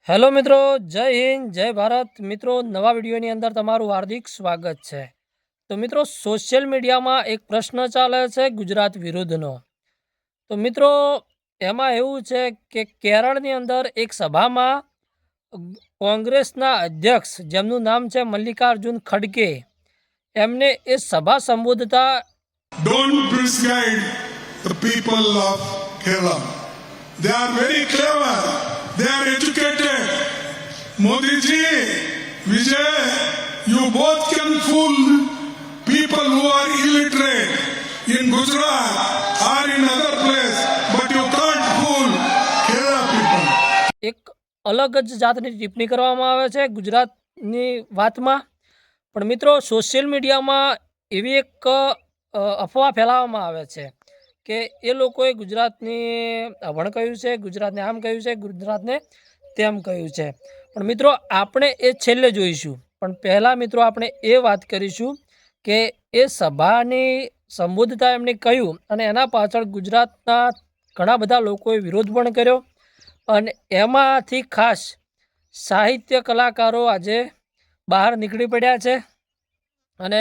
Hello मित्रों, जय हिंद जय भारत। मित्रों, नवा वीडियोની અંદર તમારું હાર્દિક સ્વાગત છે। તો મિત્રો, સોશિયલ મીડિયામાં એક પ્રશ્ન ચાલે છે ગુજરાત વિરુદ્ધનો। તો મિત્રો, એમાં એવું છે કે કેરળની અંદર એક સભામાં કોંગ્રેસના અધ્યક્ષ, જેમનું નામ છે મલ્લિકાર્જુન ખડગે, એમને એ સભા સંબોધતા Don't misguide the people of Kerala. They are very clever. They are educated. Modi ji, Vijay, you both can fool people who are illiterate in Gujarat or in other place, but you can't fool Kerala people. એક અલગ જ જાતની ટિપ્પણી કરવામાં આવે છે ગુજરાતની વાતમાં। પણ મિત્રો, સોશિયલ મીડિયામાં એવી એક અફવા ફેલાવવામાં આવે છે કે એ લોકોએ ગુજરાતની અભણ કહ્યું છે, ગુજરાતને આમ કહ્યું છે, ગુજરાતને તેમ કહ્યું છે। પણ મિત્રો, આપણે એ છેલ્લે જોઈશું। પણ પહેલાં મિત્રો, આપણે એ વાત કરીશું કે એ સભાની સંબોધતા એમણે કહ્યું અને એના પાછળ ગુજરાતના ઘણા બધા લોકોએ વિરોધ પણ કર્યો। અને એમાંથી ખાસ સાહિત્ય કલાકારો આજે બહાર નીકળી પડ્યા છે અને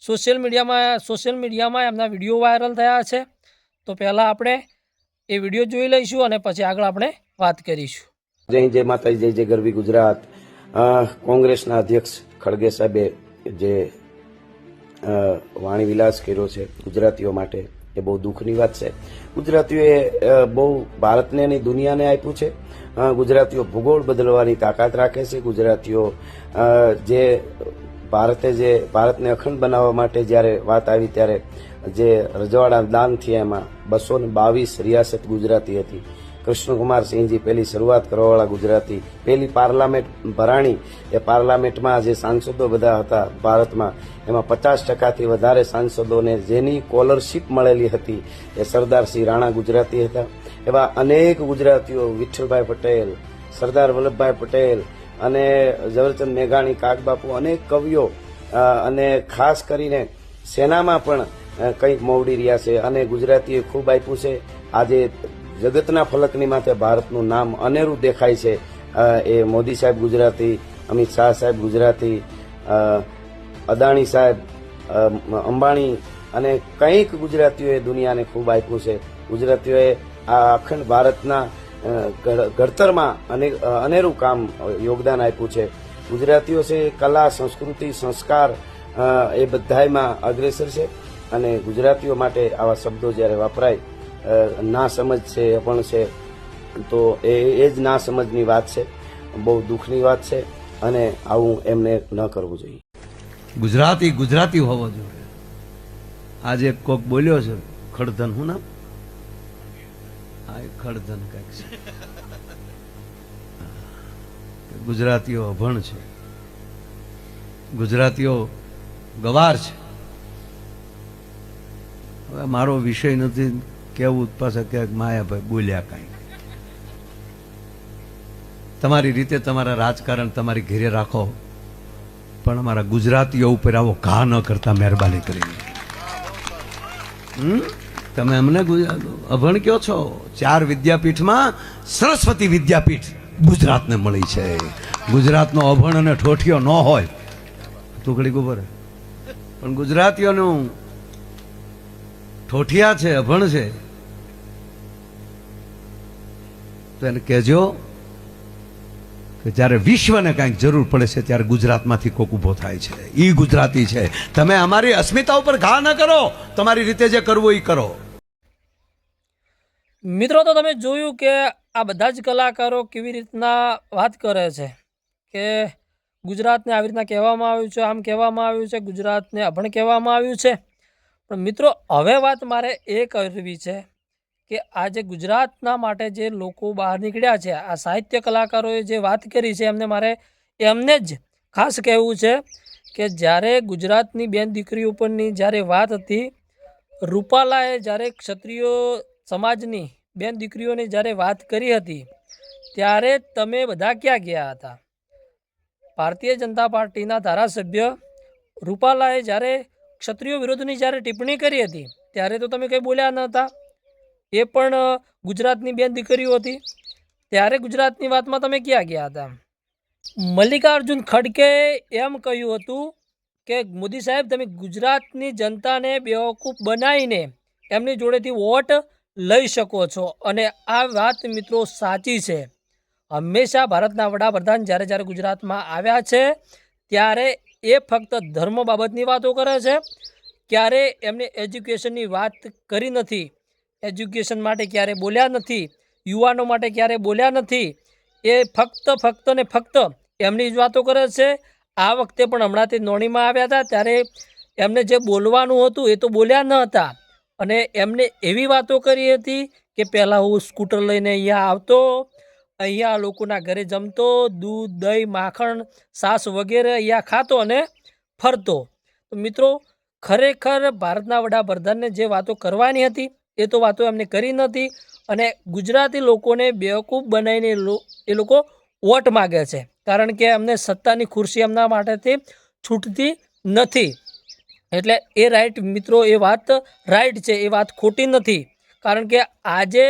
સોશિયલ મીડિયામાં એમના વિડીયો વાયરલ થયા છે। તો પહેલાં આપણે એ વિડીયો જોઈ લઈશું અને પછી આગળ આપણે વાત કરીશું। જય જય માતાજી, જય જય ગરવી ગુજરાત। કોંગ્રેસના અધ્યક્ષ ખડગે સાહેબે જે વાણી વિલાસ કર્યો છે ગુજરાતીઓ માટે, એ બહુ દુઃખની વાત છે। ગુજરાતીઓએ બહુ ભારતને અને દુનિયાને આપ્યું છે। ગુજરાતીઓ ભૂગોળ બદલવાની તાકાત રાખે છે। ગુજરાતીઓ જે ભારતને અખંડ બનાવવા માટે જ્યારે વાત આવી ત્યારે જે રજવાડા દાન થયા એમાં 222 રિયાસત ગુજરાતી હતી। કૃષ્ણકુમાર સિંહજી પહેલી શરૂઆત કરવાવાળા ગુજરાતી, પહેલી પાર્લામેન્ટ ભરાણી, એ પાર્લામેન્ટમાં જે સાંસદો બધા હતા ભારતમાં, એમાં 50%થી વધારે સાંસદોને જેની સ્કોલરશીપ મળેલી હતી એ સરદારસિંહ રાણા ગુજરાતી હતા। એવા અનેક ગુજરાતીઓ, વિઠ્ઠલભાઈ પટેલ, સરદાર વલ્લભભાઈ પટેલ અને ઝવેરચંદ મેઘાણી, કાગબાપુ, અનેક કવિઓ અને ખાસ કરીને સેનામાં પણ કંઈક મોવડી રહ્યા છે અને ગુજરાતીએ ખૂબ આપ્યું છે। આજે જગતના ફલકની માથે ભારતનું નામ અનેરું દેખાય છે। એ મોદી સાહેબ ગુજરાતી, અમિત શાહ સાહેબ ગુજરાતી, અદાણી સાહેબ, અંબાણી અને કંઈક ગુજરાતીઓએ દુનિયાને ખૂબ આપ્યું છે। ગુજરાતીઓએ આ અખંડ ભારતના ઘડતરમાં અનેરું કામ યોગદાન આપ્યું છે। ગુજરાતીઓ છે કલા, સંસ્કૃતિ, સંસ્કાર એ બધાયમાં અગ્રેસર છે અને ગુજરાતીઓ માટે આવા શબ્દો જ્યારે વપરાય, ના સમજ છે, અપણ છે, તો એ જ ના સમજની વાત છે। બહુ દુઃખની વાત છે અને આવું એમને ન કરવું જોઈએ। ગુજરાતી હોવો જોઈએ। આજે કોક બોલ્યો છે ખડધન, હું નામ? હા, ખડધન કંઈક છે। ગુજરાતીઓ અભણ છે, ગુજરાતીઓ ગવાર છે। હવે મારો વિષય નથી કેવું, પાછા ક્યાંક માયાભાઈ બોલ્યા કાંઈ। તમારી રીતે તમારા રાજકારણ તમારી ઘેરે રાખો, પણ અમારા ગુજરાતીઓ ઉપર આવો ઘા ન કરતા મહેરબાની કરીને। તમે અમને અભણ કયો છો? 4 વિદ્યાપીઠમાં સરસ્વતી વિદ્યાપીઠ ગુજરાતને મળી છે। ગુજરાતનો અભણ અને ઠોઠિયો ન હોય તો ઘડી ગોબર, પણ ગુજરાતીઓનું ઠોઠિયા છે, અભણ છે, તો એને કહેજો કે જ્યારે વિશ્વને કાંઈક જરૂર પડે છે ત્યારે ગુજરાતમાંથી કોક ઊભો થાય છે, એ ગુજરાતી છે। તમે અમારી અસ્મિતા ઉપર ઘા ન કરો, તમારી રીતે જે કરવું એ કરો। મિત્રો, તો તમે જોયું કે આ બધા જ કલાકારો કેવી રીતના વાત કરે છે કે ગુજરાતને આવી રીતના કહેવામાં આવ્યું છે, આમ કહેવામાં આવ્યું છે, ગુજરાતને અભણ કહેવામાં આવ્યું છે। પણ મિત્રો, હવે વાત મારે એ કરવી છે કે આજે ગુજરાતના માટે જે લોકો બહાર નીકળ્યા છે, આ સાહિત્ય કલાકારોએ જે વાત કરી છે, એમને જ ખાસ કહેવું છે કે જ્યારે ગુજરાતની બેન દીકરીઓ ઉપરની જ્યારે વાત હતી, રૂપાલાએ જ્યારે ક્ષત્રિય સમાજની બેન દીકરીઓની જ્યારે વાત કરી હતી, ત્યારે તમે બધા ક્યાં ગયા હતા? ભારતીય જનતા પાર્ટીના ધારાસભ્ય રૂપાલાએ જ્યારે ક્ષત્રિયો વિરોધની જ્યારે ટિપ્પણી કરી હતી ત્યારે તો તમે કંઈ બોલ્યા ન હતા। એ પણ ગુજરાતની બેન દીકરીઓ હતી। ત્યારે ગુજરાતની વાતમાં તમે ક્યાં ગયા હતા? મલ્લિકાર્જુન ખડગે એમ કહ્યું હતું કે મોદી સાહેબ તમે ગુજરાતની જનતાને બેવકૂફ બનાવીને એમની જોડેથી વોટ લઈ શકો છો, અને આ વાત મિત્રો સાચી છે. હંમેશા ભારતના વડાપ્રધાન જ્યારે જ્યારે ગુજરાતમાં આવ્યા છે ત્યારે એ ફક્ત ધર્મ બાબતની વાતો કરે છે, ક્યારે એમને એજ્યુકેશનની વાત કરી નથી, એજ્યુકેશન માટે ક્યારે બોલ્યા નથી, યુવાનો માટે ક્યારે બોલ્યા નથી. એ ફક્ત ને ફક્ત એમની જ વાતો કરે છે. આ વખતે પણ હમણાં તે નોણીમાં આવ્યા હતા ત્યારે એમને જે બોલવાનું હતું એ તો બોલ્યા ન હતા, અને એમને એવી વાતો કરી હતી કે પહેલાં હું સ્કૂટર લઈને અહીંયા આવતો, અહીંયા લોકોના ઘરે જમતો, દૂધ દહીં માખણ છાશ વગેરે અહીંયા ખાતો અને ફરતો. તો મિત્રો ખરેખર ભારતના વડાપ્રધાનને જે વાતો કરવાની હતી એ તો વાતો એમને કરી નથી, અને ગુજરાતી લોકોને બેવકૂફ બનાવીને એ લોકો વોટ માગે છે, કારણ કે એમને સત્તાની ખુરશી એમના માટેથી છૂટતી નથી. એટલે એ રાઈટ મિત્રો, એ વાત રાઈટ છે, એ વાત ખોટી નથી. કારણ કે આજે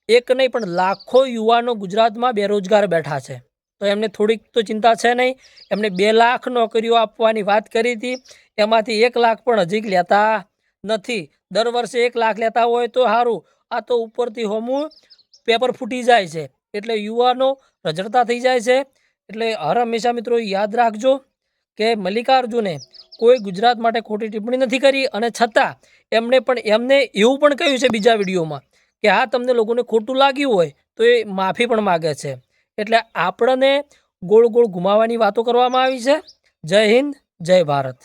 એક નહીં પણ લાખો યુવાનો ગુજરાતમાં બેરોજગાર બેઠા છે, તો એમને થોડીક તો ચિંતા છે નહીં. એમને 2 લાખ નોકરીઓ આપવાની વાત કરી હતી, એમાંથી 1 લાખ પણ હજી લેતા નથી. દર વર્ષે 1 લાખ લેતા હોય તો સારું, આ તો ઉપરથી હોમું પેપર ફૂટી જાય છે, એટલે યુવાનો રજડતા થઈ જાય છે. એટલે હર હંમેશા મિત્રો યાદ રાખજો કે મલ્લિકાર્જુને કોઈ ગુજરાત માટે ખોટી ટિપ્પણી નથી કરી, અને છતાં એમને એવું પણ કહ્યું છે બીજા વિડીયોમાં કે હા તમને લોકોને ખોટું લાગ્યું હોય તો એ માફી પણ માગે છે. એટલે આપણને ગોળ ગોળ ઘુમાવવાની વાતો કરવામાં આવી છે. જય હિન્દ, જય ભારત.